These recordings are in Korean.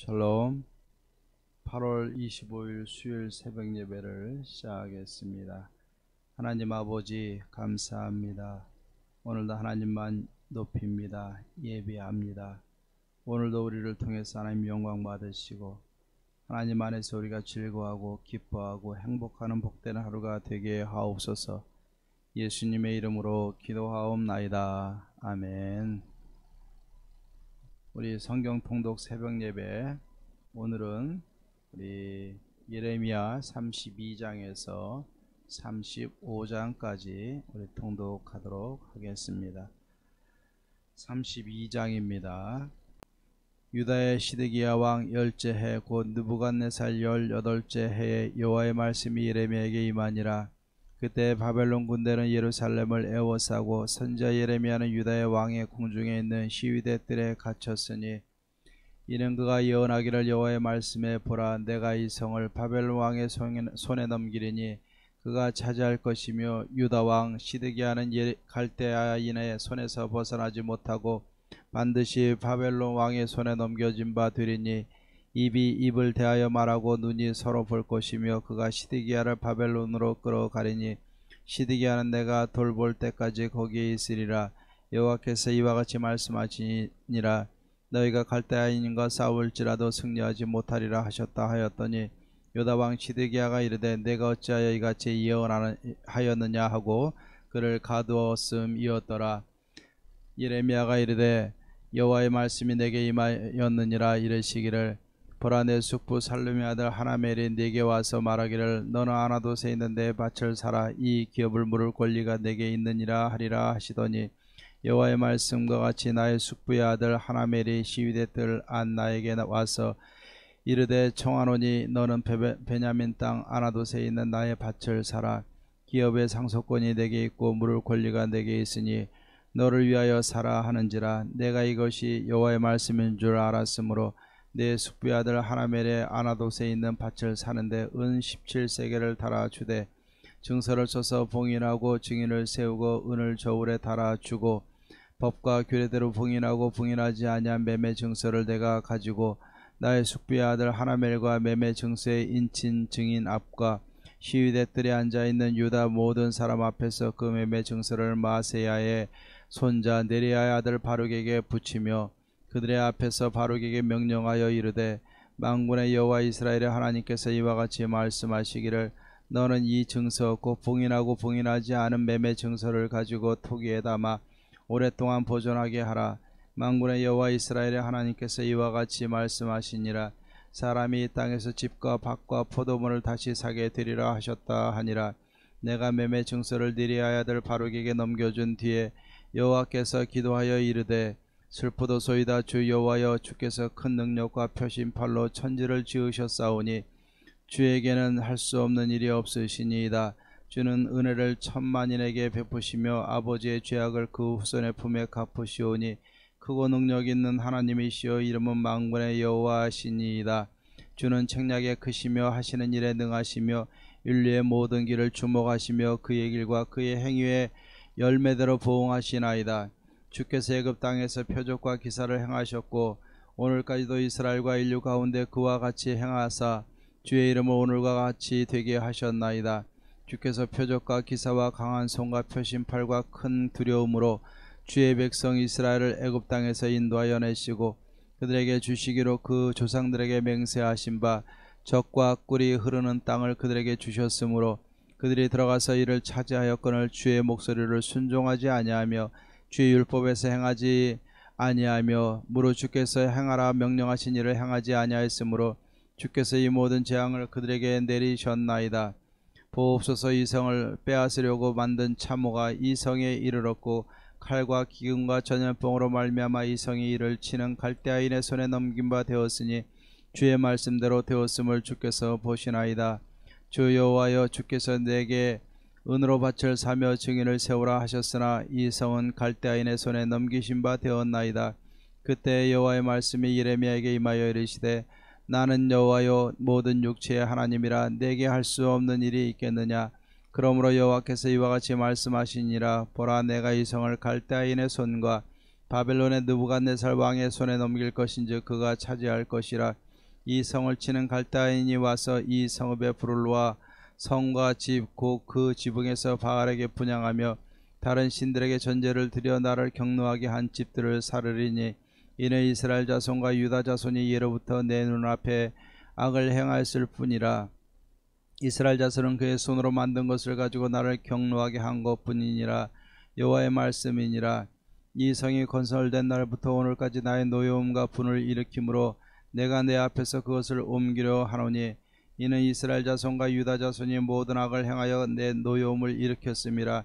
샬롬. 8월 25일 수요일 새벽 예배를 시작하겠습니다. 하나님 아버지 감사합니다. 오늘도 하나님만 높입니다. 예배합니다. 오늘도 우리를 통해서 하나님 영광 받으시고 하나님 안에서 우리가 즐거워하고 기뻐하고 행복하는 복되는 하루가 되게 하옵소서. 예수님의 이름으로 기도하옵나이다. 아멘. 우리 성경 통독 새벽 예배, 오늘은 우리 예레미야 32장에서 35장까지 우리 통독하도록 하겠습니다. 32장입니다. 유다의 시드기야 왕 10째 해 곧 느부갓네살 18째 해에 여호와의 말씀이 예레미야에게 임하니라. 그때 바벨론 군대는 예루살렘을 에워싸고 선지자 예레미야는 유다의 왕의 궁중에 있는 시위대 뜰에 갇혔으니 이는 그가 예언하기를 여호와의 말씀에 보라, 내가 이 성을 바벨론 왕의 손에 넘기리니 그가 차지할 것이며 유다 왕 시드기야는 갈대아인의 손에서 벗어나지 못하고 반드시 바벨론 왕의 손에 넘겨진 바 되리니 입이 입을 대하여 말하고 눈이 서로 볼 것이며 그가 시드기야를 바벨론으로 끌어가리니 시드기야는 내가 돌볼 때까지 거기에 있으리라. 여호와께서 이와 같이 말씀하시니라. 너희가 갈대아인과 싸울지라도 승리하지 못하리라 하셨다 하였더니 유다 왕 시드기야가 이르되 내가 어찌하여 이같이 예언하였느냐 하고 그를 가두었음이었더라. 예레미야가 이르되 여호와의 말씀이 내게 임하였느니라. 이르시기를 보라, 내 숙부 살룸의 아들 하나멜이 내게 와서 말하기를 너는 아나돗에 있는 내 밭을 사라. 이 기업을 물을 권리가 내게 있느니라 하리라 하시더니 여호와의 말씀과 같이 나의 숙부의 아들 하나멜이 시위대 뜰 안 나에게 와서 이르되 청하노니 너는 베냐민 땅 아나돗에 있는 나의 밭을 사라. 기업의 상속권이 내게 있고 물을 권리가 내게 있으니 너를 위하여 사라 하는지라. 내가 이것이 여호와의 말씀인 줄 알았으므로 내 숙부의 아들 하나멜의 아나돗에 있는 밭을 사는데 은 17세겔을 달아주되 증서를 써서 봉인하고 증인을 세우고 은을 저울에 달아주고 법과 규례대로 봉인하고 봉인하지 아니한 매매 증서를 내가 가지고 나의 숙부의 아들 하나멜과 매매 증서의 인친 증인 앞과 시위대 뜰에 앉아있는 유다 모든 사람 앞에서 그 매매 증서를 마세야의 손자 네리야의 아들 바룩에게 붙이며 그들의 앞에서 바룩에게 명령하여 이르되 만군의 여호와 이스라엘의 하나님께서 이와 같이 말씀하시기를 너는 이 증서 곧 봉인하고 봉인하지 않은 매매 증서를 가지고 토기에 담아 오랫동안 보존하게 하라. 만군의 여호와 이스라엘의 하나님께서 이와 같이 말씀하시니라. 사람이 이 땅에서 집과 밭과 포도원을 다시 사게 되리라 하셨다 하니라. 내가 매매 증서를 네리야의 아들 바룩에게 넘겨준 뒤에 여호와께서 기도하여 이르되 슬프도소이다. 주 여호와여, 주께서 큰 능력과 표심팔로 천지를 지으셨사오니 주에게는 할 수 없는 일이 없으시니이다. 주는 은혜를 천만인에게 베푸시며 아버지의 죄악을 그 후손의 품에 갚으시오니 크고 능력 있는 하나님이시여 이름은 만군의 여호와시니이다. 주는 책략에 크시며 하시는 일에 능하시며 인류의 모든 길을 주목하시며 그의 길과 그의 행위에 열매대로 보응하시나이다. 주께서 애굽 땅에서 표적과 기사를 행하셨고 오늘까지도 이스라엘과 인류 가운데 그와 같이 행하사 주의 이름을 오늘과 같이 되게 하셨나이다. 주께서 표적과 기사와 강한 손과 표심팔과 큰 두려움으로 주의 백성 이스라엘을 애굽 땅에서 인도하여 내시고 그들에게 주시기로 그 조상들에게 맹세하신 바 젖과 꿀이 흐르는 땅을 그들에게 주셨으므로 그들이 들어가서 이를 차지하였거늘 주의 목소리를 순종하지 아니하며 주의 율법에서 행하지 아니하며 무릇 주께서 행하라 명령하신 일을 행하지 아니하였으므로 주께서 이 모든 재앙을 그들에게 내리셨나이다. 보옵소서, 이 성을 빼앗으려고 만든 참호가 이 성에 이르렀고 칼과 기근과 전염병으로 말미암아 이 성이 이를 치는 갈대아인의 손에 넘긴 바 되었으니 주의 말씀대로 되었음을 주께서 보시나이다. 주 여호와여, 주께서 내게 은으로 밭을 사며 증인을 세우라 하셨으나 이 성은 갈대아인의 손에 넘기신 바 되었나이다. 그때 여호와의 말씀이 예레미야에게 임하여 이르시되 나는 여호와여 모든 육체의 하나님이라 내게 할 수 없는 일이 있겠느냐. 그러므로 여호와께서 이와 같이 말씀하시니라. 보라, 내가 이 성을 갈대아인의 손과 바벨론의 느부갓네살 왕의 손에 넘길 것인즉 그가 차지할 것이라. 이 성을 치는 갈대아인이 와서 이 성읍에 불을 놓아 성과 집 곧 그 지붕에서 바알에게 분향하며 다른 신들에게 전제를 드려 나를 경노하게 한 집들을 사르리니 이는 이스라엘 자손과 유다 자손이 예로부터 내 눈앞에 악을 행하였을 뿐이라. 이스라엘 자손은 그의 손으로 만든 것을 가지고 나를 경노하게 한 것뿐이니라. 여호와의 말씀이니라. 이 성이 건설된 날부터 오늘까지 나의 노여움과 분을 일으키므로 내가 내 앞에서 그것을 옮기려 하노니 이는 이스라엘 자손과 유다 자손이 모든 악을 행하여 내 노여움을 일으켰음이라.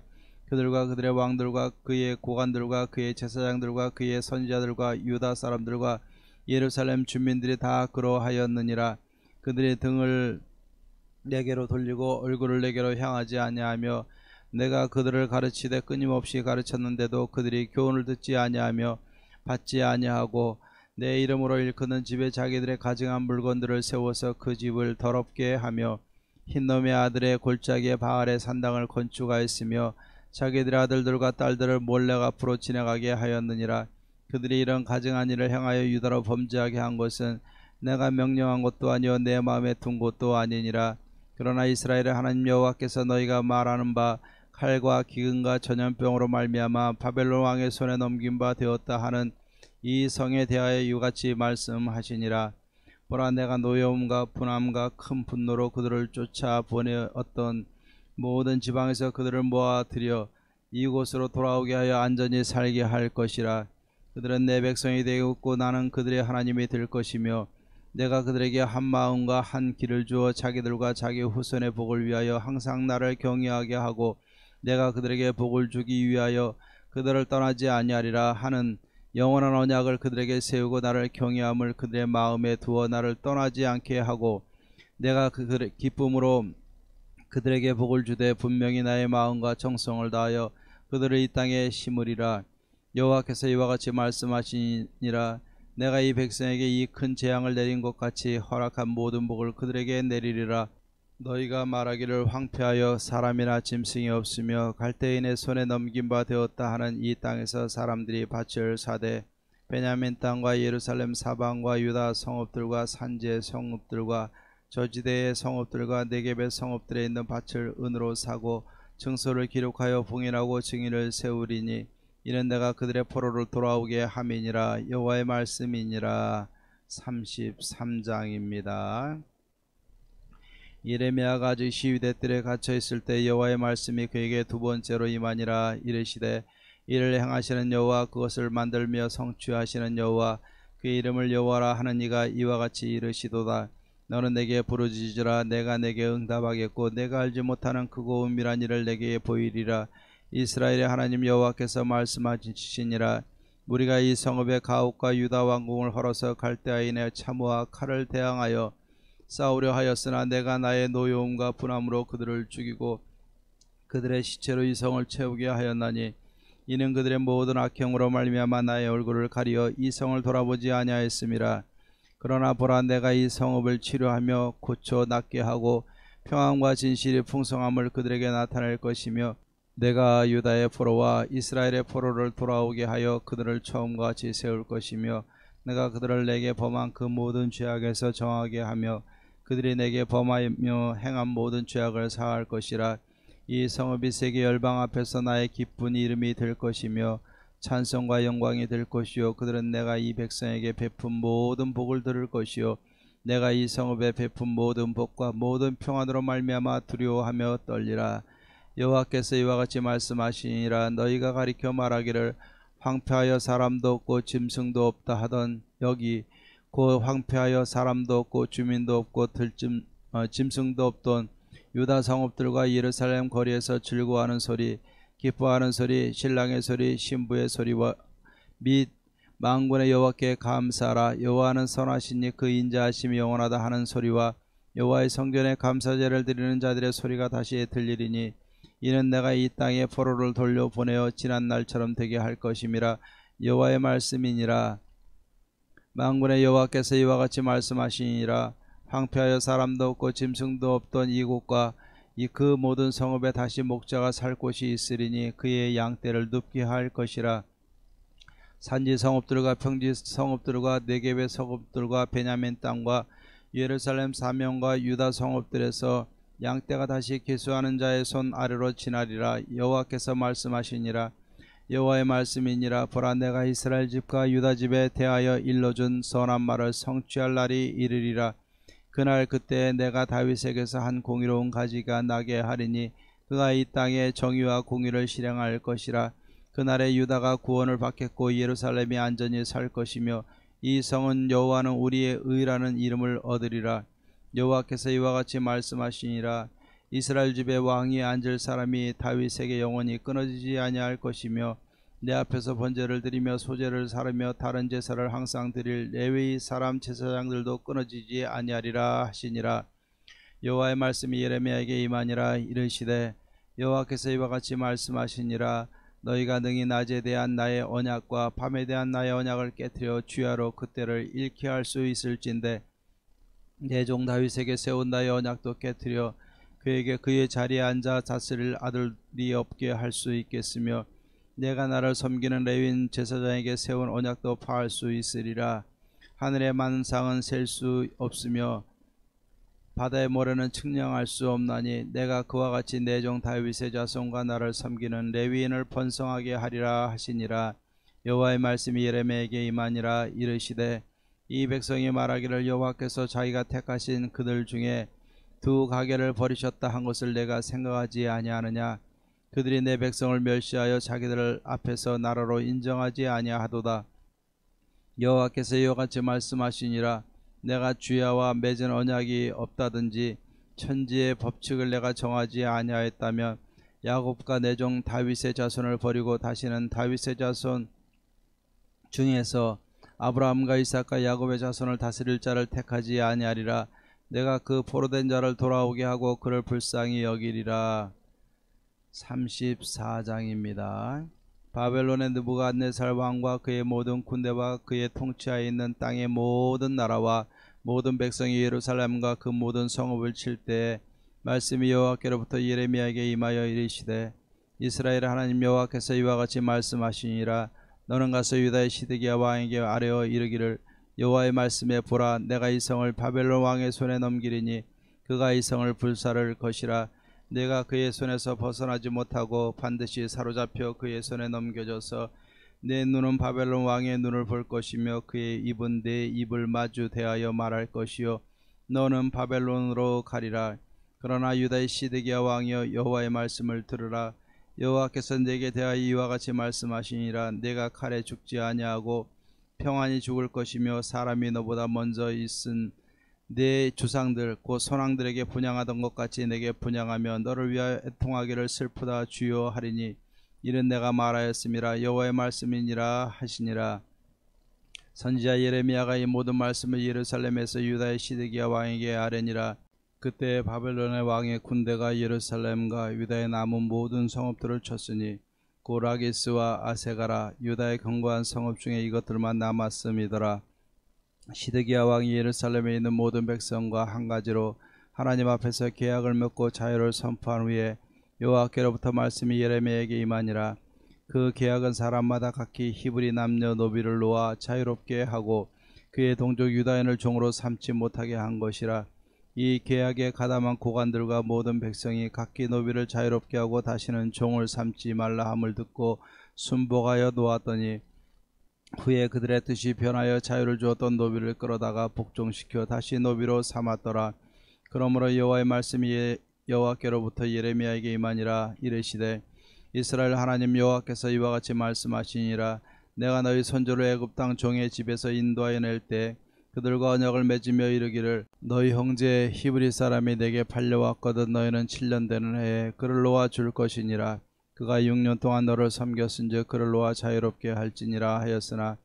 그들과 그들의 왕들과 그의 고관들과 그의 제사장들과 그의 선지자들과 유다 사람들과 예루살렘 주민들이 다 그러하였느니라. 그들의 등을 내게로 돌리고 얼굴을 내게로 향하지 아니하며 내가 그들을 가르치되 끊임없이 가르쳤는데도 그들이 교훈을 듣지 아니하며 받지 아니하고 내 이름으로 일컫는 집에 자기들의 가증한 물건들을 세워서 그 집을 더럽게 하며 흰놈의 아들의 골짜기에 바알의 산당을 건축하였으며 자기들의 아들들과 딸들을 몰래 앞으로 지나가게 하였느니라. 그들이 이런 가증한 일을 행하여 유다로 범죄하게 한 것은 내가 명령한 것도 아니요 내 마음에 둔 것도 아니니라. 그러나 이스라엘의 하나님 여호와께서 너희가 말하는 바 칼과 기근과 전염병으로 말미암아 바벨론 왕의 손에 넘긴 바 되었다 하는 이 성에 대하여 이같이 말씀하시니라. 보라, 내가 노여움과 분함과 큰 분노로 그들을 쫓아 보내었던 모든 지방에서 그들을 모아들여 이곳으로 돌아오게 하여 안전히 살게 할 것이라. 그들은 내 백성이 되었고 나는 그들의 하나님이 될 것이며 내가 그들에게 한 마음과 한 길을 주어 자기들과 자기 후손의 복을 위하여 항상 나를 경외하게 하고 내가 그들에게 복을 주기 위하여 그들을 떠나지 아니하리라 하는 영원한 언약을 그들에게 세우고 나를 경외함을 그들의 마음에 두어 나를 떠나지 않게 하고 내가 그들의 기쁨으로 그들에게 복을 주되 분명히 나의 마음과 정성을 다하여 그들을 이 땅에 심으리라. 여호와께서 이와 같이 말씀하시니라. 내가 이 백성에게 이 큰 재앙을 내린 것 같이 허락한 모든 복을 그들에게 내리리라. 너희가 말하기를 황폐하여 사람이나 짐승이 없으며 갈대인의 손에 넘긴 바 되었다 하는 이 땅에서 사람들이 밭을 사되 베냐민 땅과 예루살렘 사방과 유다 성읍들과 산지의 성읍들과 저지대의 성읍들과 네겝의 성읍들에 있는 밭을 은으로 사고 증서를 기록하여 봉인하고 증인을 세우리니 이는 내가 그들의 포로를 돌아오게 함이니라. 여호와의 말씀이니라. 33장입니다. 예레미야가 아직 시위대 뜰에 갇혀 있을 때 여호와의 말씀이 그에게 두 번째로 임하니라. 이르시되 이를 행하시는 여호와 그것을 만들며 성취하시는 여호와 그의 이름을 여호와라 하는 이가 이와 같이 이르시도다. 너는 내게 부르짖으라. 내가 내게 응답하겠고 내가 알지 못하는 크고 은밀한 일을 내게 보이리라. 이스라엘의 하나님 여호와께서 말씀하시니라. 우리가 이 성읍의 가옥과 유다 왕궁을 헐어서 갈대아인의 참호와 칼을 대항하여 싸우려 하였으나 내가 나의 노여움과 분함으로 그들을 죽이고 그들의 시체로 이 성을 채우게 하였나니 이는 그들의 모든 악행으로 말미암아 나의 얼굴을 가리어 이 성을 돌아보지 아니하였음이라. 그러나 보라, 내가 이 성읍을 치료하며 고쳐 낫게 하고 평안과 진실이 풍성함을 그들에게 나타낼 것이며 내가 유다의 포로와 이스라엘의 포로를 돌아오게 하여 그들을 처음과 같이 세울 것이며 내가 그들을 내게 범한 그 모든 죄악에서 정하게 하며 그들이 내게 범하며 행한 모든 죄악을 사할 것이라. 이 성읍이 세계 열방 앞에서 나의 기쁜 이름이 될 것이며 찬송과 영광이 될 것이요 그들은 내가 이 백성에게 베푼 모든 복을 들을 것이요 내가 이 성읍에 베푼 모든 복과 모든 평안으로 말미암아 두려워하며 떨리라. 여호와께서 이와 같이 말씀하시니라. 너희가 가리켜 말하기를 황폐하여 사람도 없고 짐승도 없다 하던 여기 곧 황폐하여 사람도 없고 주민도 없고 짐승도 없던 유다 성읍들과 예루살렘 거리에서 즐거워하는 소리, 기뻐하는 소리, 신랑의 소리, 신부의 소리와 및 만군의 여호와께 감사하라. 여호와는 선하시니 그 인자하심이 영원하다 하는 소리와 여호와의 성전에 감사제를 드리는 자들의 소리가 다시 들리리니 이는 내가 이 땅에 포로를 돌려보내어 지난 날처럼 되게 할 것임이라. 여호와의 말씀이니라. 만군의 여호와께서 이와 같이 말씀하시니라. 황폐하여 사람도 없고 짐승도 없던 이곳과 그 모든 성읍에 다시 목자가 살 곳이 있으리니 그의 양떼를 눕게 할 것이라. 산지 성읍들과 평지 성읍들과 네겝의 성읍들과 베냐민 땅과 예루살렘 사명과 유다 성읍들에서 양떼가 다시 계수하는 자의 손 아래로 지나리라. 여호와께서 말씀하시니라. 여호와의 말씀이니라. 보라, 내가 이스라엘 집과 유다 집에 대하여 일러준 선한 말을 성취할 날이 이르리라. 그날 그때 내가 다윗에게서 한 공의로운 가지가 나게 하리니 그가 이 땅에 정의와 공의를 실행할 것이라. 그날에 유다가 구원을 받겠고 예루살렘이 안전히 살 것이며 이 성은 여호와는 우리의 의라는 이름을 얻으리라. 여호와께서 이와 같이 말씀하시니라. 이스라엘 집에 왕이 앉을 사람이 다윗에게 영원히 끊어지지 아니할 것이며 내 앞에서 번제를 드리며 소제를 사르며 다른 제사를 항상 드릴 레위 사람 제사장들도 끊어지지 아니하리라 하시니라. 여호와의 말씀이 예레미야에게 임하니라. 이르시되 여호와께서 이와 같이 말씀하시니라. 너희가 능히 낮에 대한 나의 언약과 밤에 대한 나의 언약을 깨뜨려 주야로 그때를 잃게 할 수 있을진데 내 종 다윗에게 세운 나의 언약도 깨뜨려 그에게 그의 자리에 앉아 다스릴 아들이 없게 할 수 있겠으며 내가 나를 섬기는 레위인 제사장에게 세운 언약도 파할 수 있으리라. 하늘의 만상은 셀 수 없으며 바다의 모래는 측량할 수 없나니 내가 그와 같이 내 종 다윗의 자손과 나를 섬기는 레위인을 번성하게 하리라 하시니라. 여호와의 말씀이 예레미야에게 임하니라. 이르시되 이 백성이 말하기를 여호와께서 자기가 택하신 그들 중에 두 가게를 버리셨다 한 것을 내가 생각하지 아니하느냐. 그들이 내 백성을 멸시하여 자기들 앞에서 나라로 인정하지 아니하도다. 여호와께서 이와 같이 말씀하시니라. 내가 주야와 맺은 언약이 없다든지 천지의 법칙을 내가 정하지 아니하였다면 야곱과 내 종 다윗의 자손을 버리고 다시는 다윗의 자손 중에서 아브라함과 이삭과 야곱의 자손을 다스릴 자를 택하지 아니하리라. 내가 그 포로된 자를 돌아오게 하고 그를 불쌍히 여기리라. 34장입니다. 바벨론의 느부갓네살 왕과 그의 모든 군대와 그의 통치하에 있는 땅의 모든 나라와 모든 백성이 예루살렘과 그 모든 성읍을 칠 때에 말씀이 여호와께로부터 예레미야에게 임하여 이르시되 이스라엘 하나님 여호와께서 이와 같이 말씀하시니라. 너는 가서 유다의 시드기야 왕에게 아뢰어 이르기를 여호와의 말씀에 보라, 내가 이 성을 바벨론 왕의 손에 넘기리니 그가 이 성을 불사를 것이라. 내가 그의 손에서 벗어나지 못하고 반드시 사로잡혀 그의 손에 넘겨져서 내 눈은 바벨론 왕의 눈을 볼 것이며 그의 입은 내 입을 마주 대하여 말할 것이요 너는 바벨론으로 가리라. 그러나 유다의 시드기야 왕이여 여호와의 말씀을 들으라. 여호와께서 내게 대하여 이와 같이 말씀하시니라. 내가 칼에 죽지 아니하고 평안히 죽을 것이며 사람이 너보다 먼저 있은 내 조상들 곧 선왕들에게 분향하던 것 같이 내게 분향하며 너를 위하여 애통하기를 슬프다 주여 하리니 이는 내가 말하였음이라. 여호와의 말씀이니라 하시니라. 선지자 예레미야가 이 모든 말씀을 예루살렘에서 유다의 시드기야 왕에게 아뢰니라. 그때 바벨론의 왕의 군대가 예루살렘과 유다의 남은 모든 성읍들을 쳤으니 곧 라기스와 아세가라 유다의 견고한 성읍 중에 이것들만 남았음이더라. 시드기야 왕이 예루살렘에 있는 모든 백성과 한 가지로 하나님 앞에서 계약을 맺고 자유를 선포한 후에 여호와께로부터 말씀이 예레미야에게 임하니라. 그 계약은 사람마다 각기 히브리 남녀 노비를 놓아 자유롭게 하고 그의 동족 유다인을 종으로 삼지 못하게 한 것이라. 이 계약에 가담한 고관들과 모든 백성이 각기 노비를 자유롭게 하고 다시는 종을 삼지 말라 함을 듣고 순복하여 놓았더니 후에 그들의 뜻이 변하여 자유를 주었던 노비를 끌어다가 복종시켜 다시 노비로 삼았더라. 그러므로 여호와의 말씀이 여호와께로부터 예레미야에게 임하니라. 이르시되 이스라엘 하나님 여호와께서 이와 같이 말씀하시니라. 내가 너희 선조를 애굽 땅 종의 집에서 인도하여 낼 때 그들과 언약을 맺으며 이르기를 너희 형제 히브리 사람이 내게 팔려왔거든 너희는 7년 되는 해에 그를 놓아 줄 것이니라. 그가 6년 동안 너를 섬겼은즉 그를 놓아 자유롭게 할지니라 하였으나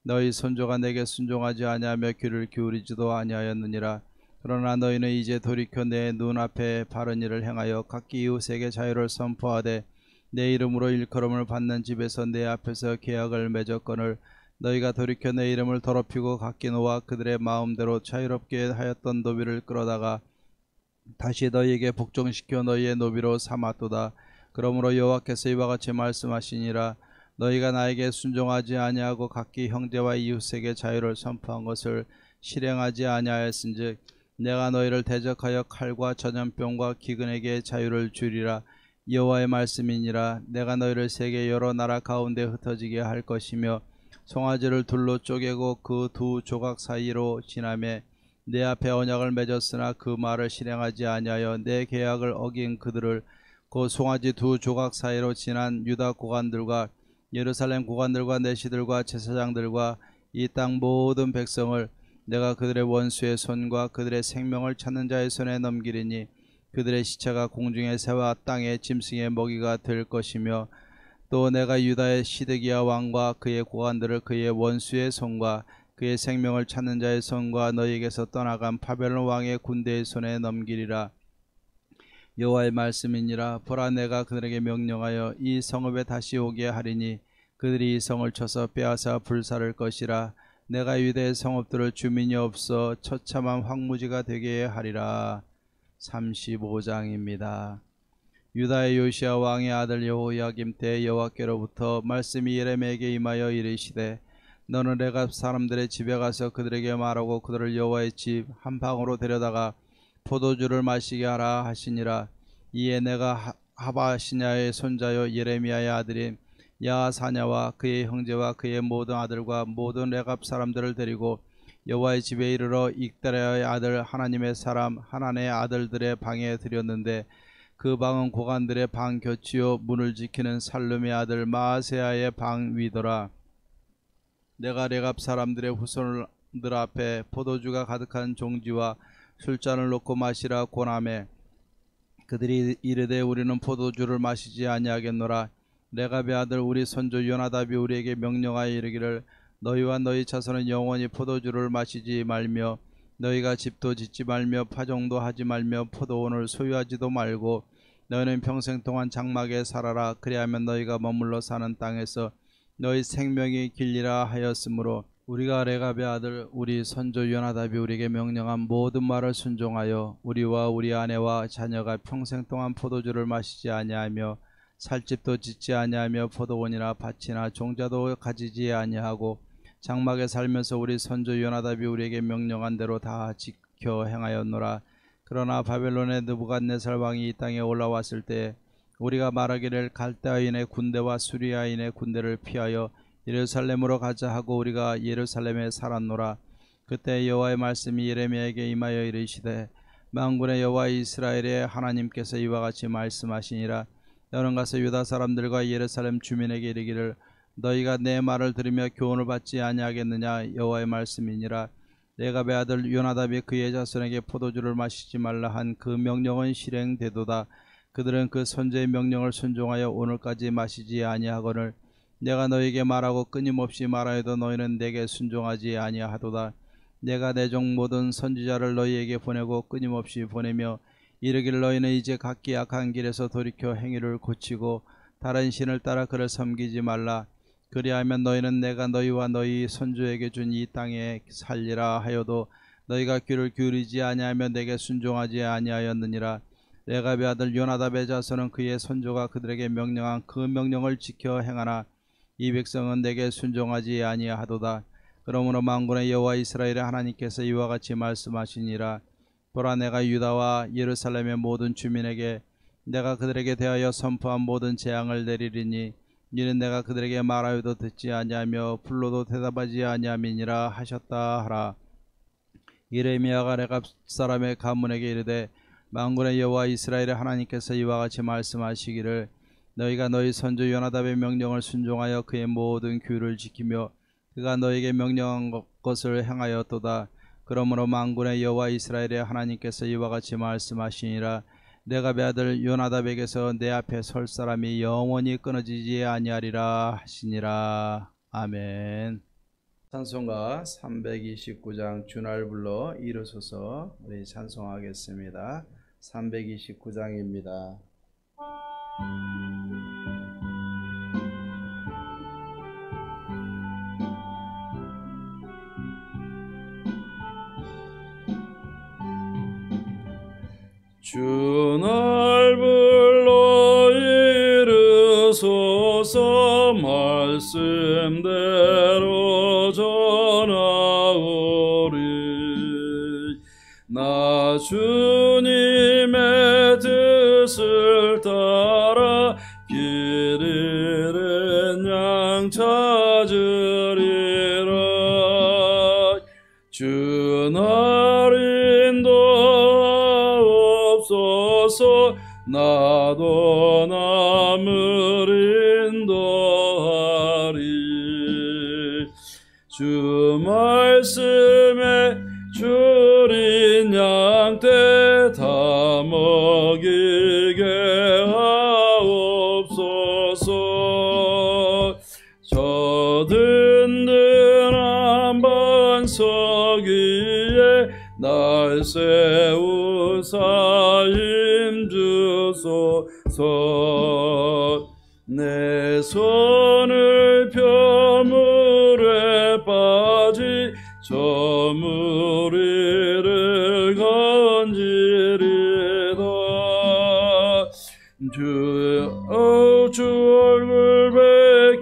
너희 선조가 내게 순종하지 아니하며 귀를 기울이지도 아니하였느니라. 그러나 너희는 이제 돌이켜 내 눈앞에 바른 일을 행하여 각기 이웃에게 자유를 선포하되 내 이름으로 일컬음을 받는 집에서 내 앞에서 계약을 맺었거늘 너희가 돌이켜 내 이름을 더럽히고 각기 놓아 그들의 마음대로 자유롭게 하였던 노비를 끌어다가 다시 너희에게 복종시켜 너희의 노비로 삼았도다. 그러므로 여호와께서 이와 같이 말씀하시니라. 너희가 나에게 순종하지 아니하고 각기 형제와 이웃에게 자유를 선포한 것을 실행하지 아니하였은즉 내가 너희를 대적하여 칼과 전염병과 기근에게 자유를 주리라. 여호와의 말씀이니라. 내가 너희를 세계 여러 나라 가운데 흩어지게 할 것이며 송아지를 둘로 쪼개고 그 두 조각 사이로 지나매 내 앞에 언약을 맺었으나 그 말을 실행하지 아니하여 내 계약을 어긴 그들을 그 송아지 두 조각 사이로 지난 유다 고관들과 예루살렘 고관들과 내시들과 제사장들과 이 땅 모든 백성을 내가 그들의 원수의 손과 그들의 생명을 찾는 자의 손에 넘기리니 그들의 시체가 공중의 새와 땅의 짐승의 먹이가 될 것이며 또 내가 유다의 시드기야 왕과 그의 고관들을 그의 원수의 손과 그의 생명을 찾는 자의 손과 너희에게서 떠나간 바벨론 왕의 군대의 손에 넘기리라. 여호와의 말씀이니라. 보라, 내가 그들에게 명령하여 이 성읍에 다시 오게 하리니 그들이 이 성을 쳐서 빼앗아 불사를 것이라. 내가 유대의 성읍들을 주민이 없어 처참한 황무지가 되게 하리라. 35장입니다. 유다의 요시야 왕의 아들 여호야김 때 여호와께로부터 말씀이 예레미야에게 임하여 이르시되 너는 레갑 사람들의 집에 가서 그들에게 말하고 그들을 여호와의 집 한 방으로 데려다가 포도주를 마시게 하라 하시니라. 이에 내가 하바시냐의 손자요 예레미야의 아들인 야사냐와 그의 형제와 그의 모든 아들과 모든 레갑 사람들을 데리고 여호와의 집에 이르러 익다랴의 아들 하나님의 사람 하나네의 아들들의 방에 들였는데 그 방은 고관들의 방 곁이요 문을 지키는 살룸의 아들 마아세야의 방 위더라. 내가 레갑 사람들의 후손들 앞에 포도주가 가득한 종지와 술잔을 놓고 마시라 고나매 그들이 이르되 우리는 포도주를 마시지 아니하겠노라. 레갑의 아들 우리 선조 요나답이 우리에게 명령하여 이르기를 너희와 너희 자손은 영원히 포도주를 마시지 말며 너희가 집도 짓지 말며 파종도 하지 말며 포도원을 소유하지도 말고 너희는 평생 동안 장막에 살아라. 그리하면 너희가 머물러 사는 땅에서 너희 생명이 길리라 하였으므로 우리가 레갑의 아들 우리 선조 요나답이 우리에게 명령한 모든 말을 순종하여 우리와 우리 아내와 자녀가 평생 동안 포도주를 마시지 아니하며 살집도 짓지 아니하며 포도원이나 밭이나 종자도 가지지 아니하고 장막에 살면서 우리 선조 요나답이 우리에게 명령한 대로 다 지켜 행하였노라. 그러나 바벨론의 느부갓네살 왕이 이 땅에 올라왔을 때 우리가 말하기를 갈대아인의 군대와 수리아인의 군대를 피하여 예루살렘으로 가자 하고 우리가 예루살렘에 살았노라. 그때 여호와의 말씀이 예레미야에게 임하여 이르시되 만군의 여호와 이스라엘의 하나님께서 이와 같이 말씀하시니라. 너는 가서 유다 사람들과 예루살렘 주민에게 이르기를 너희가 내 말을 들으며 교훈을 받지 아니하겠느냐. 여호와의 말씀이니라. 레갑의 아들 요나답이 그의 자손에게 포도주를 마시지 말라 한 그 명령은 실행되도다. 그들은 그 선제의 명령을 순종하여 오늘까지 마시지 아니하거늘 내가 너희에게 말하고 끊임없이 말하여도 너희는 내게 순종하지 아니하도다. 내가 내 종 모든 선지자를 너희에게 보내고 끊임없이 보내며 이르기를 너희는 이제 각기 악한 길에서 돌이켜 행위를 고치고 다른 신을 따라 그를 섬기지 말라. 그리하면 너희는 내가 너희와 너희 선조에게 준 이 땅에 살리라 하여도 너희가 귀를 기울이지 아니하며 내게 순종하지 아니하였느니라. 레갑의 아들 요나답의 자손은 그의 선조가 그들에게 명령한 그 명령을 지켜 행하나 이 백성은 내게 순종하지 아니하도다. 그러므로 만군의 여호와 이스라엘의 하나님께서 이와 같이 말씀하시니라. 보라, 내가 유다와 예루살렘의 모든 주민에게 내가 그들에게 대하여 선포한 모든 재앙을 내리리니 이는 내가 그들에게 말하여도 듣지 아니하며 불러도 대답하지 아니함이니라 하셨다 하라. 예레미야가 레갑 사람의 가문에게 이르되 만군의 여호와 이스라엘의 하나님께서 이와 같이 말씀하시기를 너희가 너희 선조 요나답의 명령을 순종하여 그의 모든 규율을 지키며 그가 너희에게 명령한 것을 행하였도다. 그러므로 만군의 여호와 이스라엘의 하나님께서 이와 같이 말씀하시니라. 레갑의 아들 요나답에게서 내 앞에 설 사람이 영원히 끊어지지 아니하리라 하시니라. 아멘. 찬송가 329장 주날 불러 일어서서 우리 찬송하겠습니다. 329장입니다. 주날 불러 이르소서 말씀대로 전하오리 나 주님의 뜻을 따라 길 잃은 양 찾으리라. 주 날 인도하옵소서. 나도 남을 인도하리. 주 말씀에 줄인 양떼 다 먹이게 하옵소서. 저 든든한 반석 위에 날 세우사 힘주소서. 내 손을 펴 물에 빠지 저 무리를 건지리다. 주 얼굴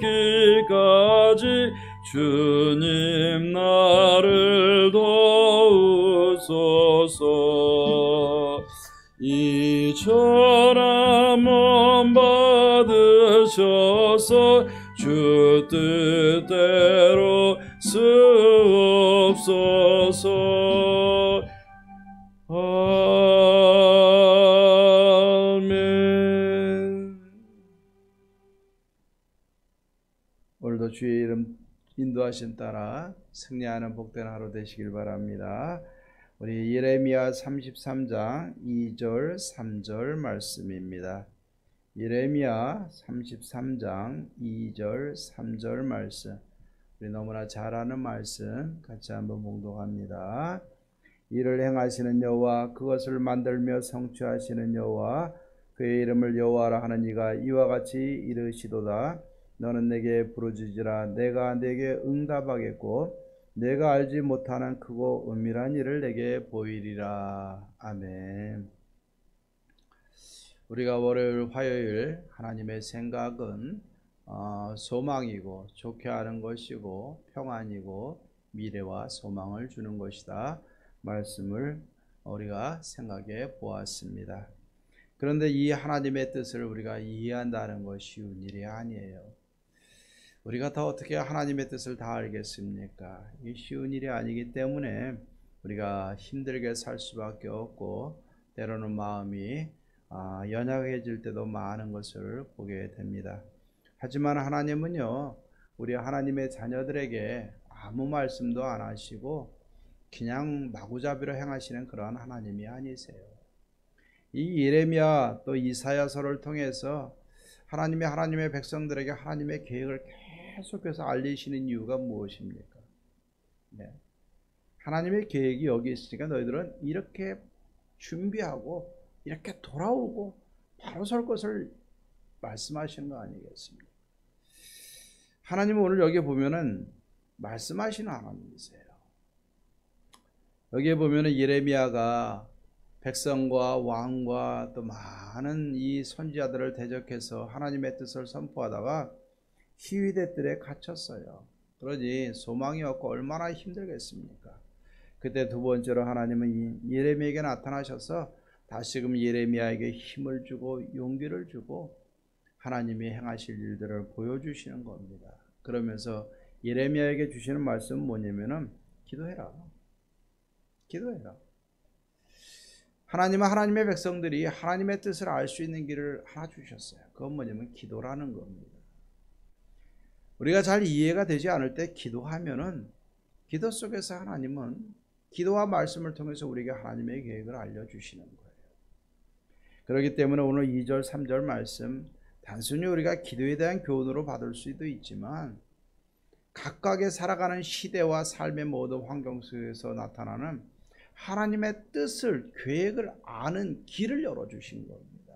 뵙기까지 주님 나를 도우소서. 이처럼 몸 받으셔서 주 뜻대로 쓰옵소서. 아멘. 오늘도 주의 이름 인도하신 따라 승리하는 복된 하루 되시길 바랍니다. 우리 예레미야 33장 2절 3절 말씀입니다. 예레미야 33장 2절 3절 말씀, 우리 너무나 잘 아는 말씀 같이 한번 봉독합니다. 이를 행하시는 여호와, 그것을 만들며 성취하시는 여호와, 그의 이름을 여호와라 하는 이가 이와 같이 이르시도다. 너는 내게 부르짖으라. 내가 내게 응답하겠고 내가 알지 못하는 크고 은밀한 일을 내게 보이리라. 아멘. 우리가 월요일, 화요일 하나님의 생각은 소망이고 좋게 하는 것이고 평안이고 미래와 소망을 주는 것이다 말씀을 우리가 생각해 보았습니다. 그런데 이 하나님의 뜻을 우리가 이해한다는 것이 쉬운 일이 아니에요. 우리가 다 어떻게 하나님의 뜻을 다 알겠습니까? 이게 쉬운 일이 아니기 때문에 우리가 힘들게 살 수밖에 없고 때로는 마음이 연약해질 때도 많은 것을 보게 됩니다. 하지만 하나님은요, 우리 하나님의 자녀들에게 아무 말씀도 안 하시고 그냥 마구잡이로 행하시는 그러한 하나님이 아니세요. 이 예레미야 또 이사야서를 통해서 하나님의 백성들에게 하나님의 계획을 계속해서 알리시는 이유가 무엇입니까? 네. 하나님의 계획이 여기 있으니까 너희들은 이렇게 준비하고 이렇게 돌아오고 바로 설 것을 말씀하시는 거 아니겠습니까? 하나님은 오늘 여기에 보면은 말씀하시는 하나님이세요. 여기에 보면은 예레미야가 백성과 왕과 또 많은 이 선지자들을 대적해서 하나님의 뜻을 선포하다가 희위대 뜰에 갇혔어요. 그러니 소망이 없고 얼마나 힘들겠습니까? 그때 두 번째로 하나님은 예레미야에게 나타나셔서 다시금 예레미야에게 힘을 주고 용기를 주고 하나님이 행하실 일들을 보여주시는 겁니다. 그러면서 예레미야에게 주시는 말씀은 뭐냐면은 기도해라. 기도해라. 하나님은 하나님의 백성들이 하나님의 뜻을 알 수 있는 길을 하나 주셨어요. 그건 뭐냐면 기도라는 겁니다. 우리가 잘 이해가 되지 않을 때 기도하면은 기도 속에서 하나님은 기도와 말씀을 통해서 우리에게 하나님의 계획을 알려주시는 거예요. 그렇기 때문에 오늘 2절 3절 말씀 단순히 우리가 기도에 대한 교훈으로 받을 수도 있지만 각각의 살아가는 시대와 삶의 모든 환경 속에서 나타나는 하나님의 뜻을 계획을 아는 길을 열어주신 겁니다.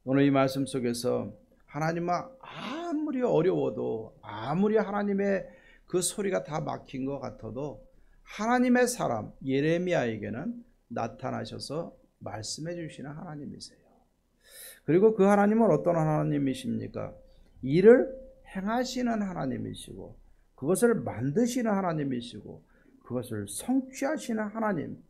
오늘 이 말씀 속에서 하나님은 아무리 어려워도 아무리 하나님의 그 소리가 다 막힌 것 같아도 하나님의 사람 예레미야에게는 나타나셔서 말씀해 주시는 하나님이세요. 그리고 그 하나님은 어떤 하나님이십니까? 일을 행하시는 하나님이시고 그것을 만드시는 하나님이시고 그것을 성취하시는 하나님,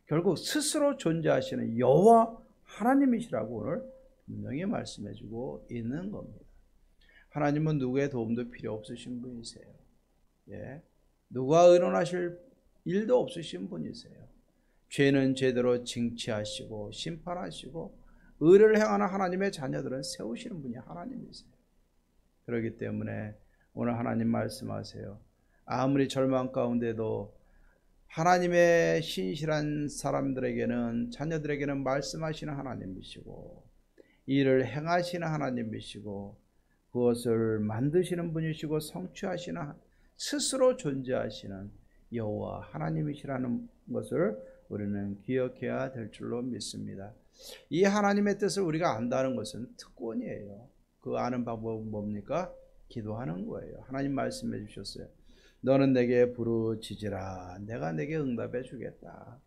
결국 스스로 존재하시는 여호와 하나님이시라고 오늘 분명히 말씀해주고 있는 겁니다. 하나님은 누구의 도움도 필요 없으신 분이세요. 예, 누가 의논하실 일도 없으신 분이세요. 죄는 죄대로 징치하시고 심판하시고 의를 행하는 하나님의 자녀들은 세우시는 분이 하나님이세요. 그렇기 때문에 오늘 하나님 말씀하세요. 아무리 절망 가운데도 하나님의 신실한 사람들에게는, 자녀들에게는 말씀하시는 하나님이시고 일을 행하시는 하나님이시고 그것을 만드시는 분이시고 성취하시는, 스스로 존재하시는 여호와 하나님이시라는 것을 우리는 기억해야 될 줄로 믿습니다. 이 하나님의 뜻을 우리가 안다는 것은 특권이에요. 그 아는 방법은 뭡니까? 기도하는 거예요. 하나님 말씀해 주셨어요. 너는 내게 부르짖으라, 내가 내게 응답해 주겠다.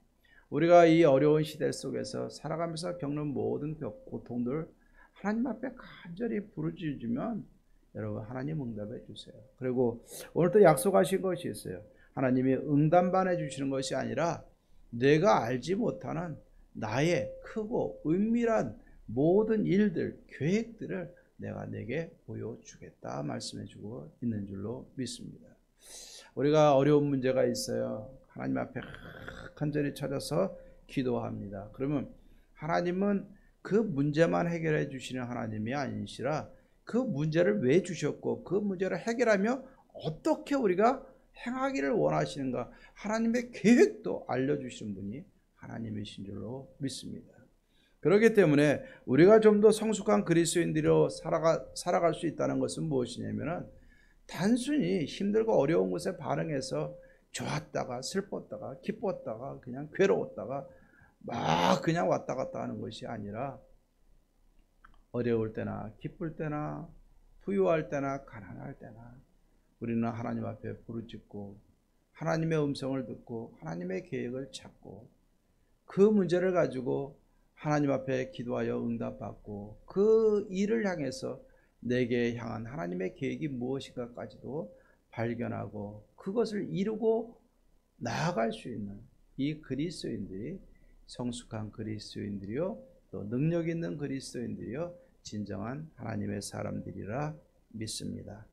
우리가 이 어려운 시대 속에서 살아가면서 겪는 모든 고통들 하나님 앞에 간절히 부르짖으면 여러분 하나님 응답해 주세요. 그리고 오늘 또 약속하신 것이 있어요. 하나님이 응답만 해주시는 것이 아니라 내가 알지 못하는 나의 크고 은밀한 모든 일들, 계획들을 내가 내게 보여주겠다 말씀해주고 있는 줄로 믿습니다. 우리가 어려운 문제가 있어요. 하나님 앞에 간절히 찾아서 기도합니다. 그러면 하나님은 그 문제만 해결해 주시는 하나님이 아니시라 그 문제를 왜 주셨고 그 문제를 해결하며 어떻게 우리가 행하기를 원하시는가, 하나님의 계획도 알려주시는 분이 하나님이신 줄로 믿습니다. 그렇기 때문에 우리가 좀 더 성숙한 그리스도인들로 살아갈 수 있다는 것은 무엇이냐면 단순히 힘들고 어려운 것에 반응해서 좋았다가 슬펐다가 기뻤다가 그냥 괴로웠다가 막 그냥 왔다 갔다 하는 것이 아니라 어려울 때나 기쁠 때나 부유할 때나 가난할 때나 우리는 하나님 앞에 부르짖고 하나님의 음성을 듣고 하나님의 계획을 찾고 그 문제를 가지고 하나님 앞에 기도하여 응답받고 그 일을 향해서 내게 향한 하나님의 계획이 무엇인가까지도 발견하고 그것을 이루고 나아갈 수 있는 이 그리스도인들이 성숙한 그리스도인들이요 또 능력 있는 그리스도인들이요 진정한 하나님의 사람들이라 믿습니다.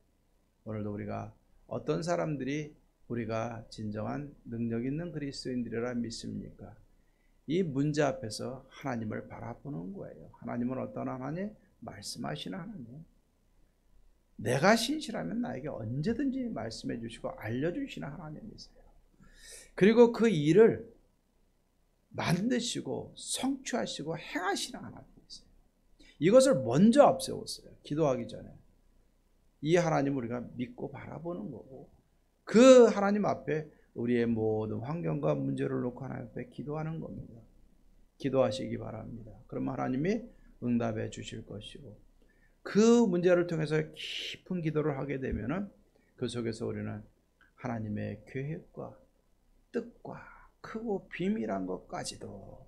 오늘도 우리가 어떤 사람들이 우리가 진정한 능력 있는 그리스도인들이라 믿습니까? 이 문제 앞에서 하나님을 바라보는 거예요. 하나님은 어떤 하나님? 말씀하시는 하나님. 내가 신실하면 나에게 언제든지 말씀해 주시고 알려주시는 하나님이세요. 그리고 그 일을 만드시고 성취하시고 행하시는 하나님이세요. 이것을 먼저 앞세웠어요. 기도하기 전에. 이 하나님을 우리가 믿고 바라보는 거고 그 하나님 앞에 우리의 모든 환경과 문제를 놓고 하나님 앞에 기도하는 겁니다. 기도하시기 바랍니다. 그러면 하나님이 응답해 주실 것이고 그 문제를 통해서 깊은 기도를 하게 되면 그 속에서 우리는 하나님의 계획과 뜻과 크고 비밀한 것까지도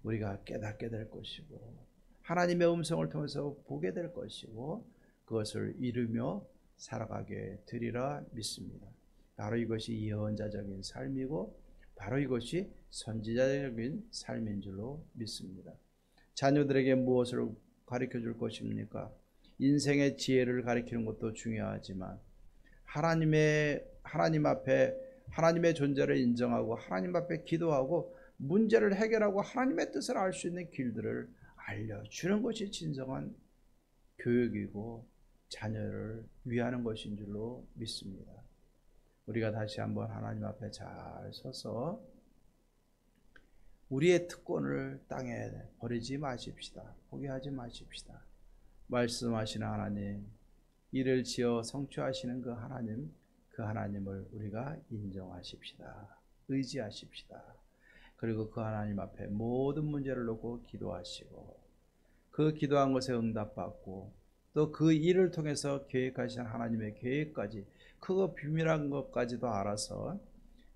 우리가 깨닫게 될 것이고 하나님의 음성을 통해서 보게 될 것이고 그것을 이루며 살아가게 되리라 믿습니다. 바로 이것이 예언자적인 삶이고 바로 이것이 선지자적인 삶인 줄로 믿습니다. 자녀들에게 무엇을 가르쳐 줄 것입니까? 인생의 지혜를 가르치는 것도 중요하지만 하나님 앞에 하나님의 존재를 인정하고 하나님 앞에 기도하고 문제를 해결하고 하나님의 뜻을 알 수 있는 길들을 알려주는 것이 진정한 교육이고 자녀를 위하는 것인 줄로 믿습니다. 우리가 다시 한번 하나님 앞에 잘 서서 우리의 특권을 땅에 버리지 마십시다. 포기하지 마십시다. 말씀하시는 하나님, 이를 지어 성취하시는 그 하나님, 그 하나님을 우리가 인정하십시다. 의지하십시다. 그리고 그 하나님 앞에 모든 문제를 놓고 기도하시고 그 기도한 것에 응답받고 또 그 일을 통해서 계획하신 하나님의 계획까지 크고 비밀한 것까지도 알아서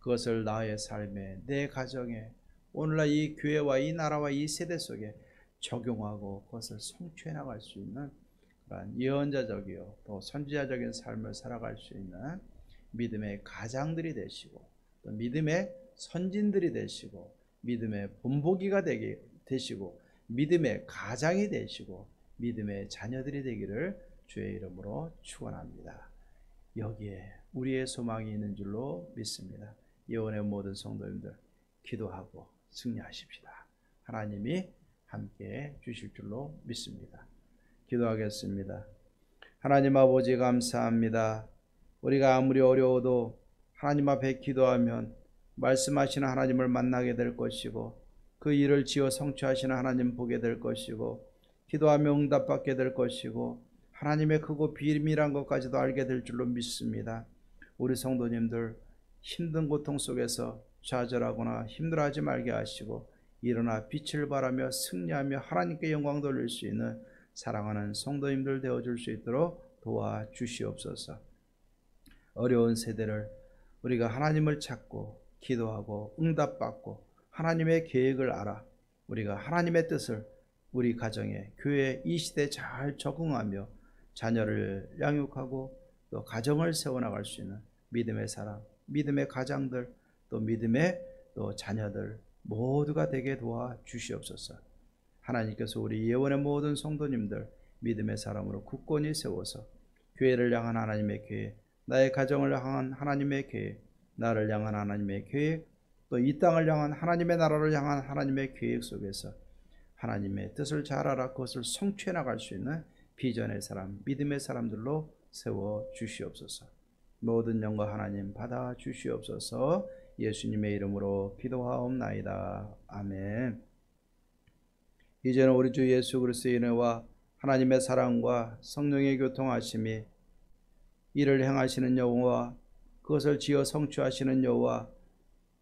그것을 나의 삶에, 내 가정에, 오늘날 이 교회와 이 나라와 이 세대 속에 적용하고 그것을 성취해 나갈 수 있는 그런 예언자적이요 또 선지자적인 삶을 살아갈 수 있는 믿음의 가장들이 되시고 또 믿음의 선진들이 되시고 믿음의 본보기가 되시고 믿음의 가장이 되시고 믿음의 자녀들이 되기를 주의 이름으로 축원합니다. 여기에 우리의 소망이 있는 줄로 믿습니다. 예언의 모든 성도님들 기도하고 승리하십시다. 하나님이 함께 주실 줄로 믿습니다. 기도하겠습니다. 하나님 아버지 감사합니다. 우리가 아무리 어려워도 하나님 앞에 기도하면 말씀하시는 하나님을 만나게 될 것이고 그 일을 지어 성취하시는 하나님 보게 될 것이고 기도하며 응답받게 될 것이고 하나님의 크고 비밀한 것까지도 알게 될 줄로 믿습니다. 우리 성도님들 힘든 고통 속에서 좌절하거나 힘들어하지 말게 하시고 일어나 빛을 발하며 승리하며 하나님께 영광 돌릴 수 있는 사랑하는 성도님들 되어줄 수 있도록 도와주시옵소서. 어려운 세대를 우리가 하나님을 찾고 기도하고 응답받고 하나님의 계획을 알아 우리가 하나님의 뜻을 우리 가정에 교회 이 시대에 잘 적응하며 자녀를 양육하고 또 가정을 세워나갈 수 있는 믿음의 사람, 믿음의 가장들, 또 믿음의 또 자녀들 모두가 되게 도와주시옵소서. 하나님께서 우리 예원의 모든 성도님들 믿음의 사람으로 굳건히 세워서 교회를 향한 하나님의 계획, 나의 가정을 향한 하나님의 계획, 나를 향한 하나님의 계획, 또 이 땅을 향한 하나님의 나라를 향한 하나님의 계획 속에서 하나님의 뜻을 잘 알아 그것을 성취해 나갈 수 있는 비전의 사람, 믿음의 사람들로 세워 주시옵소서. 모든 영광 하나님 받아 주시옵소서. 예수님의 이름으로 기도하옵나이다. 아멘. 이제는 우리 주 예수 그리스도의 은혜와 하나님의 사랑과 성령의 교통하심이 이를 행하시는 여호와 그것을 지어 성취하시는 여호와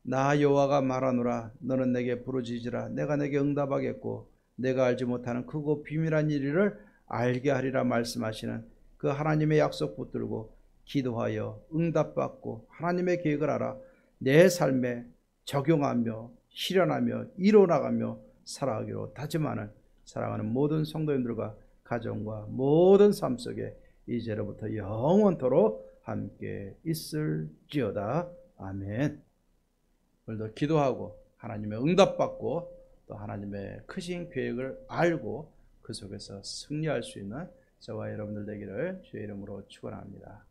나 여호와가 말하노라 너는 내게 부르짖으라 내가 내게 응답하겠고 내가 알지 못하는 크고 비밀한 일을 알게 하리라 말씀하시는 그 하나님의 약속 붙들고 기도하여 응답받고 하나님의 계획을 알아 내 삶에 적용하며 실현하며 이뤄나가며 살아가기로 다짐하는 사랑하는 모든 성도님들과 가정과 모든 삶 속에 이제로부터 영원토록 함께 있을지어다. 아멘. 오늘도 기도하고 하나님의 응답받고 또 하나님의 크신 계획을 알고 그 속에서 승리할 수 있는 저와 여러분들 되기를 주의 이름으로 축원합니다.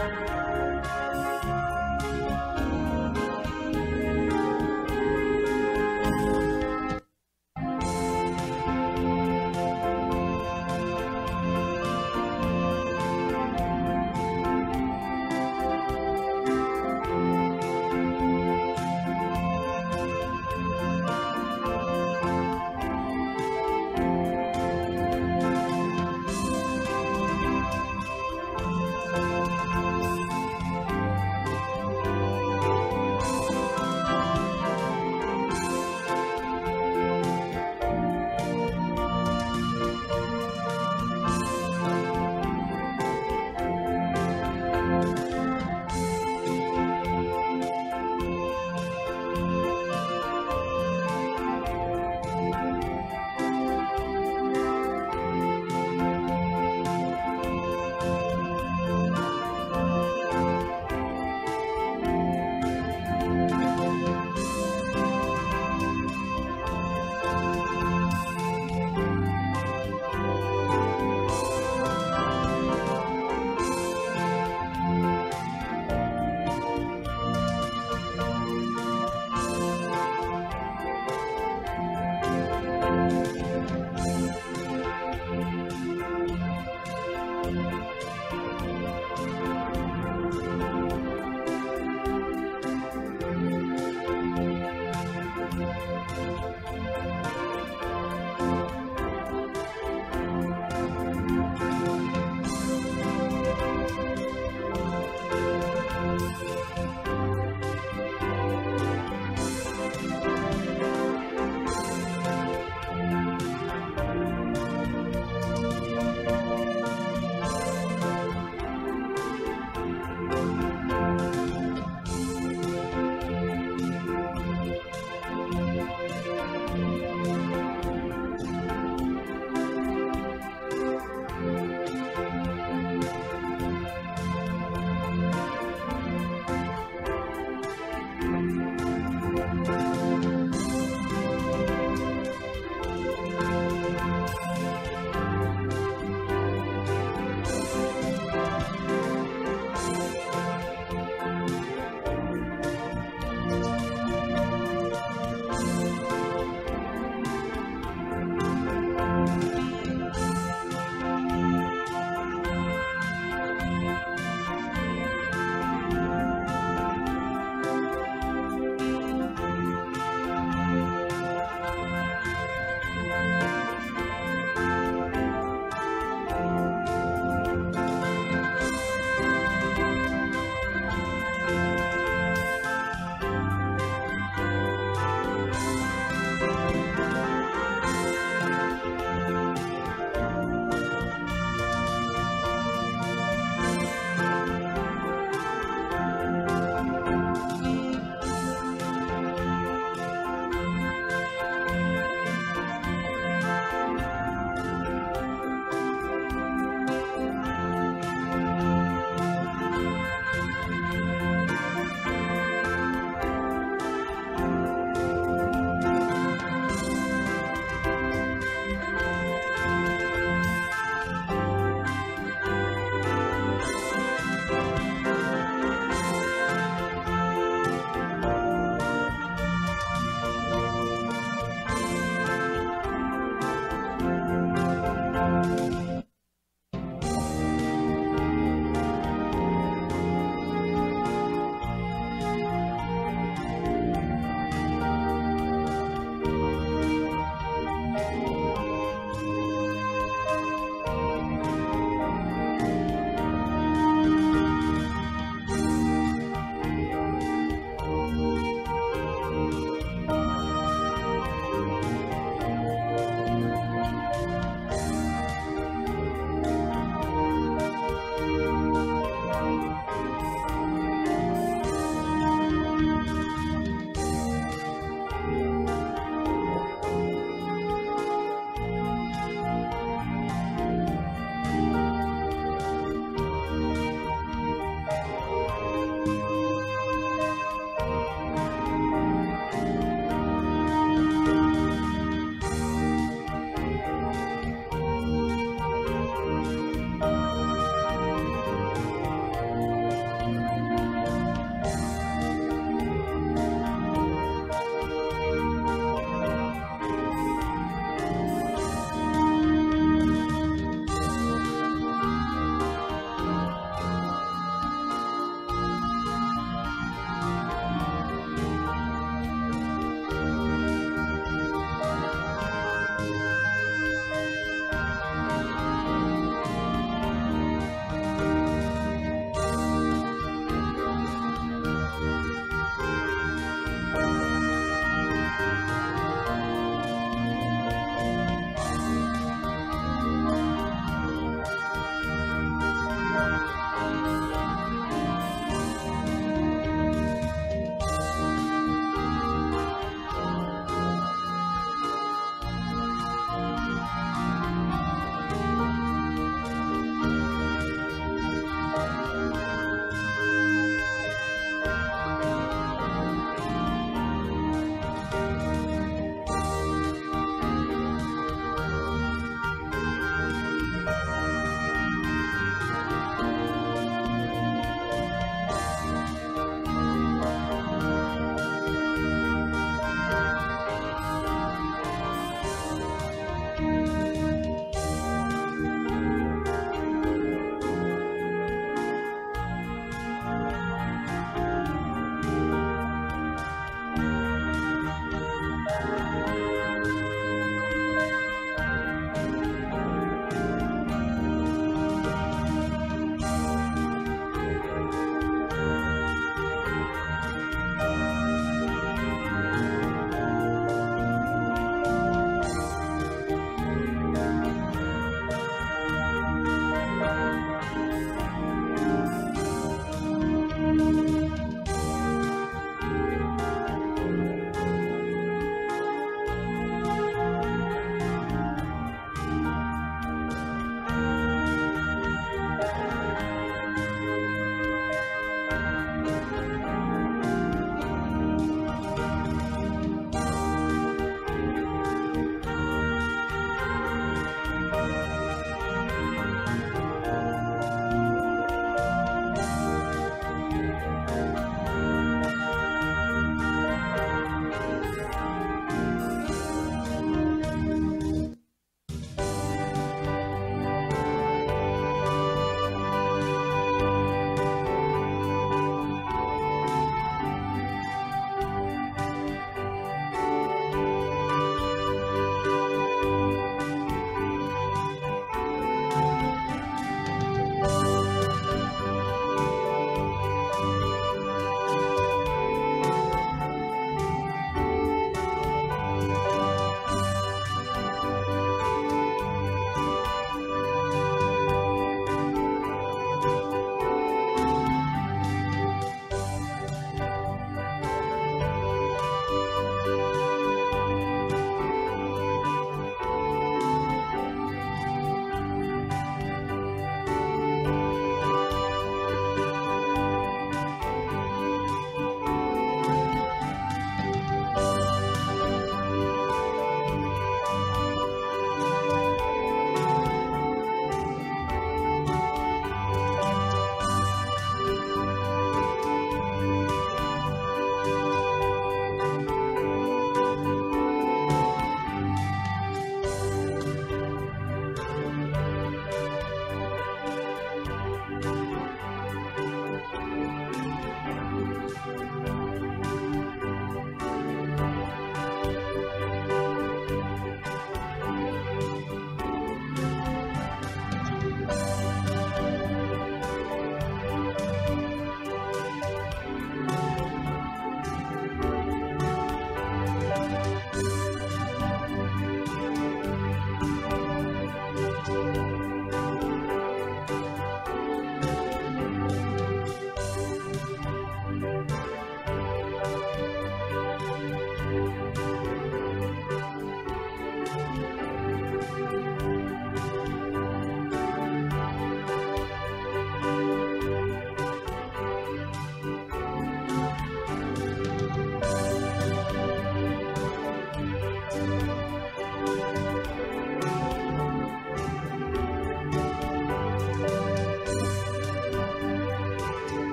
아멘.